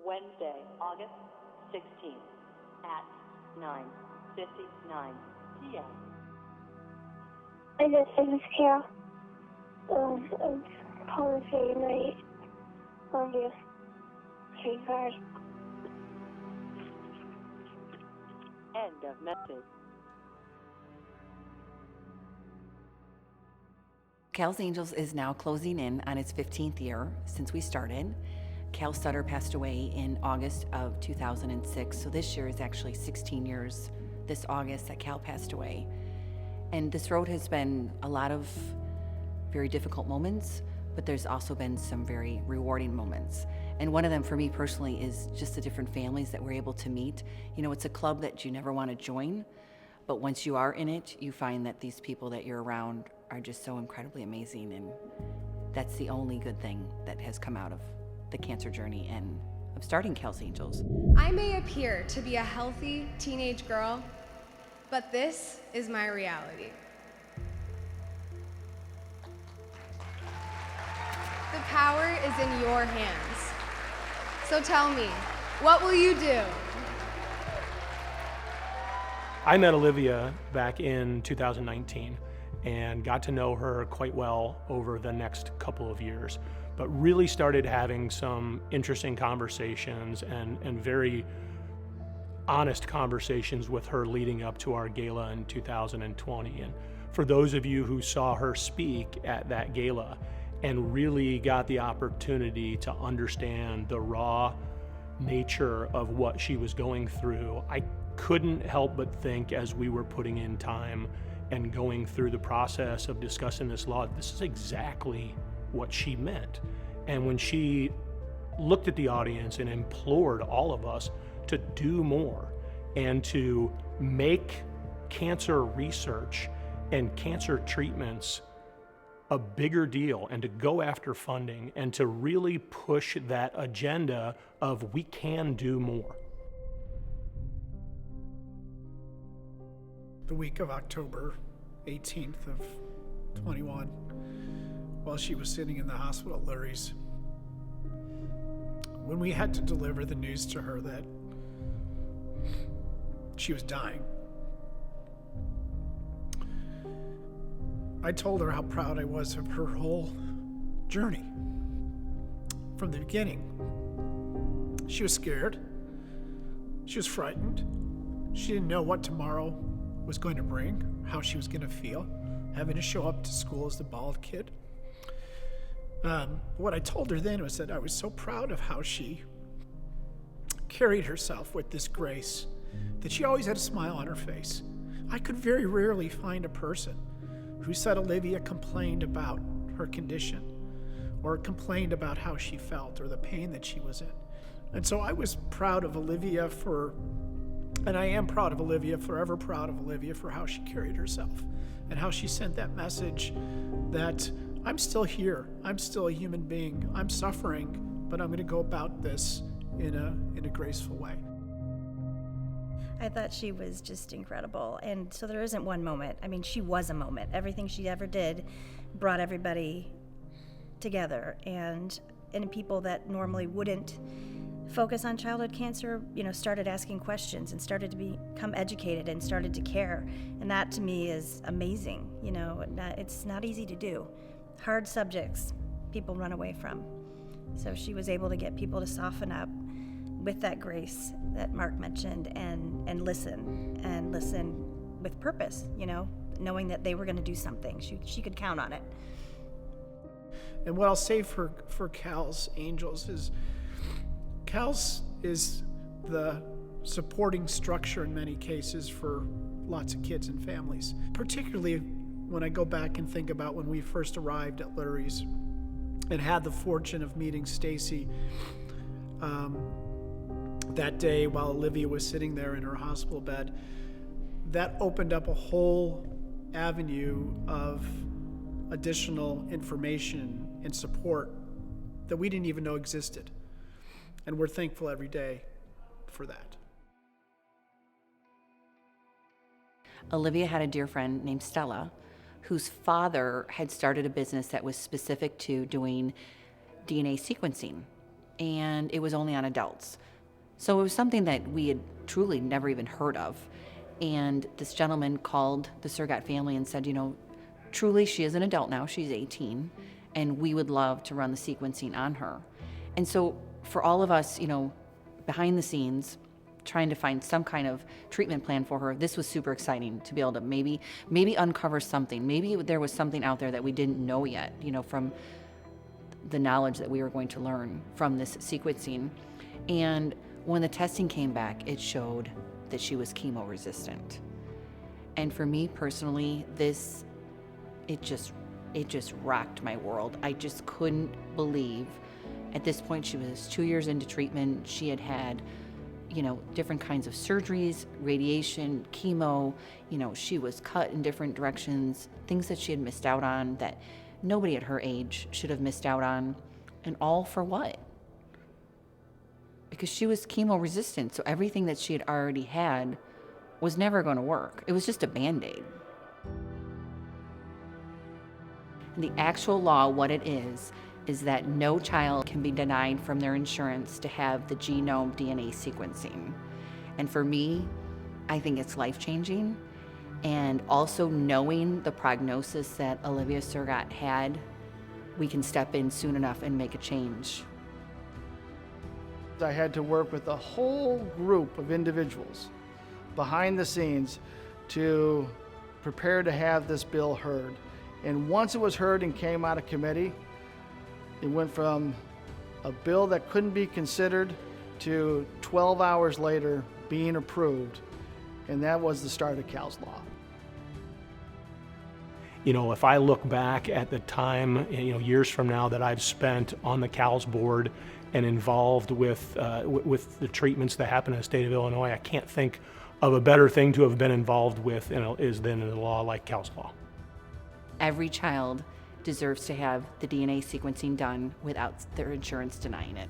Wednesday, August 16th at 9:59 p.m. I miss Carol. I'm calling for you tonight. On your street card. End of message. Cal's Angels is now closing in on its 15th year since we started. Cal Sutter passed away in August of 2006, so this year is actually 16 years this August that Cal passed away. And this road has been a lot of very difficult moments, but there's also been some very rewarding moments. And one of them for me personally is just the different families that we're able to meet. You know, it's a club that you never want to join, but once you are in it, you find that these people that you're around are just so incredibly amazing, and that's the only good thing that has come out of the cancer journey and of starting Cal's Angels. I may appear to be a healthy teenage girl, but this is my reality. The power is in your hands. So tell me, what will you do? I met Olivia back in 2019 and got to know her quite well over the next couple of years, but really started having some interesting conversations and very honest conversations with her leading up to our gala in 2020. And for those of you who saw her speak at that gala and really got the opportunity to understand the raw nature of what she was going through, I couldn't help but think, as we were putting in time and going through the process of discussing this law, this is exactly what she meant. And when she looked at the audience and implored all of us to do more and to make cancer research and cancer treatments a bigger deal, and to go after funding and to really push that agenda of we can do more. The week of October 18th of 21, while she was sitting in the hospital at Lurie's, when we had to deliver the news to her that she was dying, I told her how proud I was of her whole journey. From the beginning, she was scared, she was frightened, she didn't know what tomorrow was going to bring, how she was going to feel, having to show up to school as the bald kid. What I told her then was that I was so proud of how she carried herself with this grace, that she always had a smile on her face. I could very rarely find a person who said Olivia complained about her condition or complained about how she felt or the pain that she was in. And so I was proud of Olivia and I am proud of Olivia, forever proud of Olivia for how she carried herself and how she sent that message that I'm still here, I'm still a human being, I'm suffering, but I'm going to go about this in a graceful way. I thought she was just incredible. And so there isn't one moment. I mean, she was a moment. Everything she ever did brought everybody together. And people that normally wouldn't focus on childhood cancer, started asking questions and started to become educated and started to care. And that to me is amazing. It's not easy to do. Hard subjects people run away from. So she was able to get people to soften up with that grace that Mark mentioned and listen with purpose, knowing that they were going to do something. She could count on it. And what I'll say for Cal's Angels is Cal's is the supporting structure in many cases for lots of kids and families, particularly when I go back and think about when we first arrived at Lurie's and had the fortune of meeting Stacy that day while Olivia was sitting there in her hospital bed. That opened up a whole avenue of additional information and support that we didn't even know existed. And we're thankful every day for that. Olivia had a dear friend named Stella, whose father had started a business that was specific to doing DNA sequencing. and it was only on adults. So it was something that we had truly never even heard of. And this gentleman called the Surgat family and said, truly she is an adult now, she's 18, and we would love to run the sequencing on her. And so for all of us, behind the scenes, trying to find some kind of treatment plan for her, this was super exciting to be able to maybe uncover something. Maybe there was something out there that we didn't know yet, from the knowledge that we were going to learn from this sequencing. And when the testing came back, it showed that she was chemo resistant. And for me personally, it just rocked my world. I just couldn't believe. At this point, she was 2 years into treatment. She had different kinds of surgeries, radiation, chemo. She was cut in different directions, things that she had missed out on that nobody at her age should have missed out on. And all for what? Because she was chemo resistant, so everything that she had already had was never going to work. It was just a Band-Aid. And the actual law, what it is that no child can be denied from their insurance to have the genome DNA sequencing. And for me, I think it's life-changing. And also knowing the prognosis that Olivia Surgat had, we can step in soon enough and make a change. I had to work with a whole group of individuals behind the scenes to prepare to have this bill heard. And once it was heard and came out of committee, it went from a bill that couldn't be considered to 12 hours later being approved. And that was the start of Cal's Law. If I look back at the time, years from now that I've spent on the CALS board and involved with the treatments that happen in the state of Illinois, I can't think of a better thing to have been involved with than a law like CALS Law. Every child deserves to have the DNA sequencing done without their insurance denying it.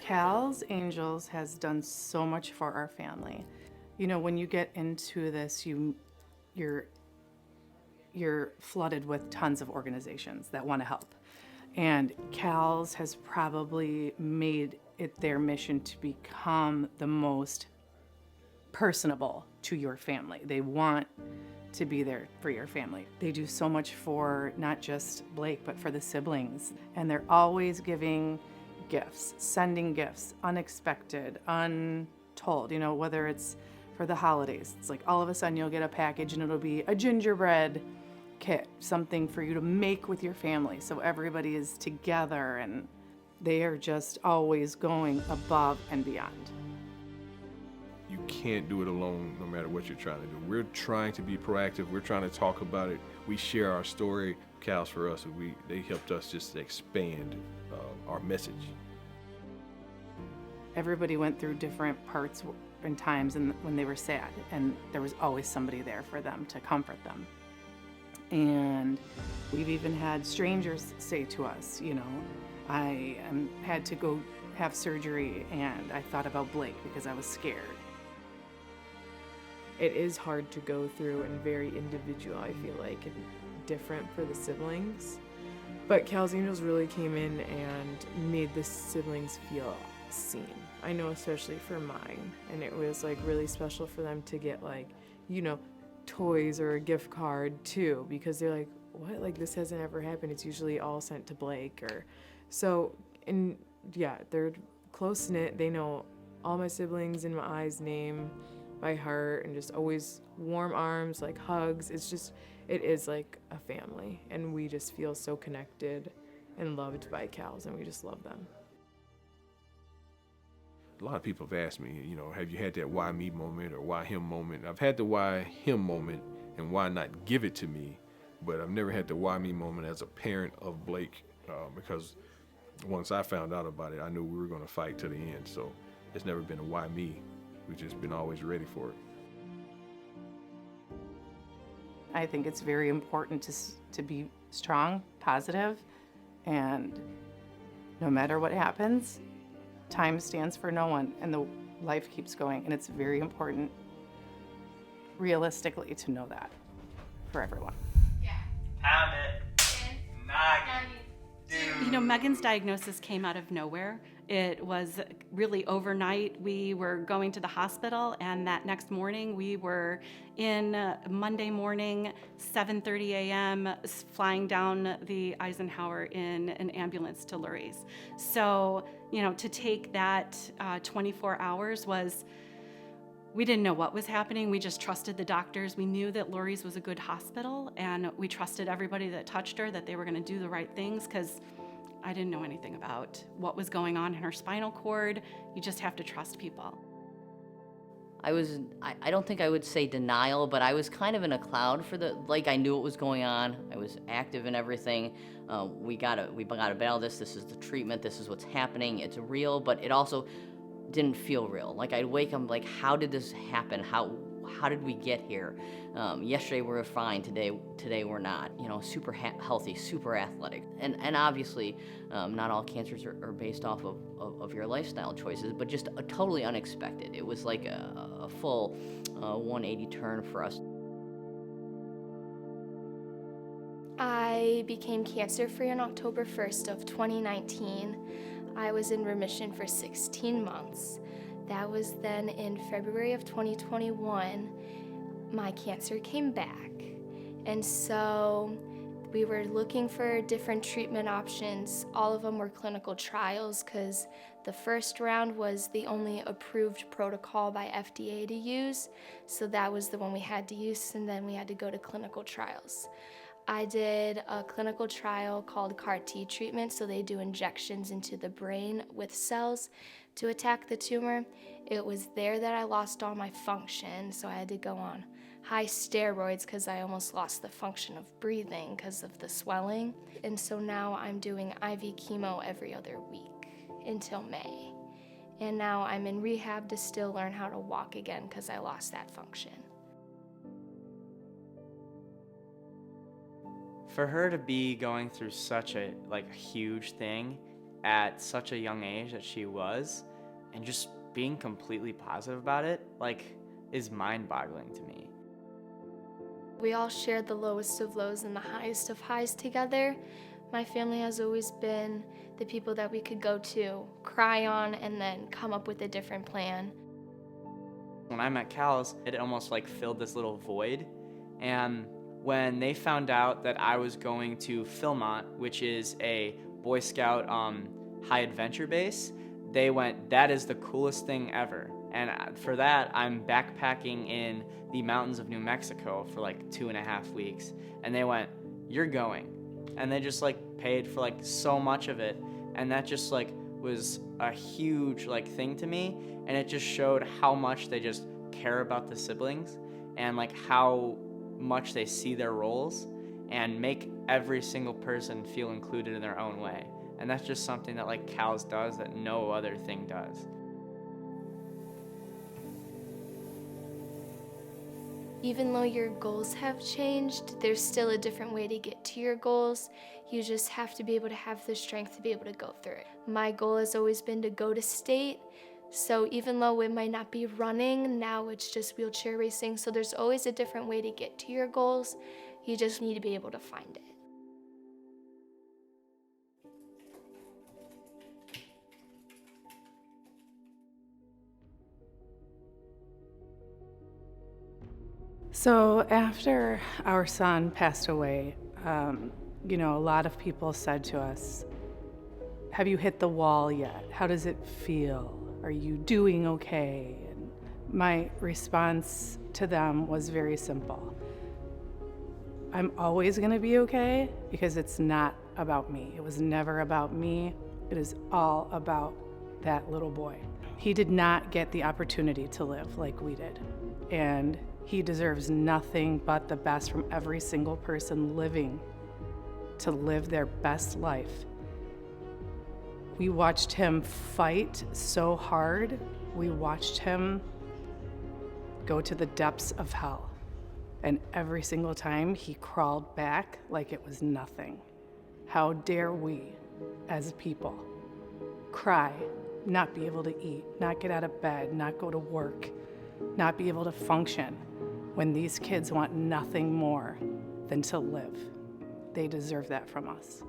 CALS Angels has done so much for our family. When you get into this, you're flooded with tons of organizations that want to help. And CALS has probably made it their mission to become the most personable to your family. They want to be there for your family. They do so much for not just Blake, but for the siblings. And they're always giving gifts, sending gifts, unexpected, untold, whether it's for the holidays. It's like all of a sudden you'll get a package and it'll be a gingerbread kit, something for you to make with your family so everybody is together, and they are just always going above and beyond. You can't do it alone no matter what you're trying to do. We're trying to be proactive. We're trying to talk about it. We share our story. CALS for us, they helped us just expand our message. Everybody went through different parts and times when they were sad, and there was always somebody there for them to comfort them. And we've even had strangers say to us, I had to go have surgery and I thought about Blake because I was scared. It is hard to go through and very individual, I feel like, and different for the siblings. But CALS Angels really came in and made the siblings feel seen. I know especially for mine, and it was really special for them to get toys or a gift card too, because they're like, what? This hasn't ever happened. It's usually all sent to Blake and yeah, they're close knit. They know all my siblings and my eyes name by heart, and just always warm arms, hugs. It is like a family, and we just feel so connected and loved by CALS, and we just love them. A lot of people have asked me, have you had that why me moment or why him moment? I've had the why him moment and why not give it to me, but I've never had the why me moment as a parent of Blake, because once I found out about it, I knew we were going to fight to the end. So it's never been a why me. We've just been always ready for it. I think it's very important to be strong, positive, and no matter what happens, time stands for no one, and the life keeps going, and it's very important, realistically, to know that for everyone. Yeah. Time it. You know, Megan's diagnosis came out of nowhere. It was really overnight. We were going to the hospital, and that next morning we were in Monday morning, 7:30 a.m., flying down the Eisenhower in an ambulance to Lurie's. So, you know, to take that 24 hours was, we didn't know what was happening. We just trusted the doctors. We knew that Lurie's was a good hospital, and we trusted everybody that touched her, that they were going to do the right things, because I didn't know anything about what was going on in her spinal cord. You just have to trust people. I don't think I would say denial, but I was kind of in a cloud for like I knew what was going on. I was active in everything. We gotta battle this. This is the treatment. This is what's happening. It's real, but it also didn't feel real. Like I'd wake up like, how did this happen? How did we get here? Yesterday we were fine. Today we're not. You know, super healthy, super athletic, and obviously, not all cancers are based off of your lifestyle choices, but just totally unexpected. It was like a full 180 turn for us. I became cancer-free on October 1st of 2019. I was in remission for 16 months. That was then in February of 2021, my cancer came back. And so we were looking for different treatment options. All of them were clinical trials because the first round was the only approved protocol by FDA to use. So that was the one we had to use, and then we had to go to clinical trials. I did a clinical trial called CAR T treatment, so they do injections into the brain with cells to attack the tumor. It was there that I lost all my function, so I had to go on high steroids because I almost lost the function of breathing because of the swelling. And so now I'm doing IV chemo every other week until May. And now I'm in rehab to still learn how to walk again because I lost that function. For her to be going through such a huge thing at such a young age that she was, and just being completely positive about it, is mind-boggling to me. We all shared the lowest of lows and the highest of highs together. My family has always been the people that we could go to, cry on, and then come up with a different plan. When I met Cal's, it almost filled this little void, and when they found out that I was going to Philmont, which is a Boy Scout high adventure base, they went, "That is the coolest thing ever." And for that, I'm backpacking in the mountains of New Mexico for 2.5 weeks. And they went, "You're going." And they just paid for so much of it. And that just was a huge thing to me. And it just showed how much they just care about the siblings and how much they see their roles and make every single person feel included in their own way. And that's just something that Cal's does that no other thing does. Even though your goals have changed, there's still a different way to get to your goals. You just have to be able to have the strength to be able to go through it. My goal has always been to go to state. So even though it might not be running, now it's just wheelchair racing. So there's always a different way to get to your goals. You just need to be able to find it. So after our son passed away, a lot of people said to us, "Have you hit the wall yet? How does it feel? Are you doing okay?" And my response to them was very simple. I'm always going to be okay because it's not about me. It was never about me. It is all about that little boy. He did not get the opportunity to live like we did. And he deserves nothing but the best from every single person living to live their best life. We watched him fight so hard. We watched him go to the depths of hell. And every single time he crawled back like it was nothing. How dare we, as people, cry, not be able to eat, not get out of bed, not go to work, not be able to function, when these kids want nothing more than to live. They deserve that from us.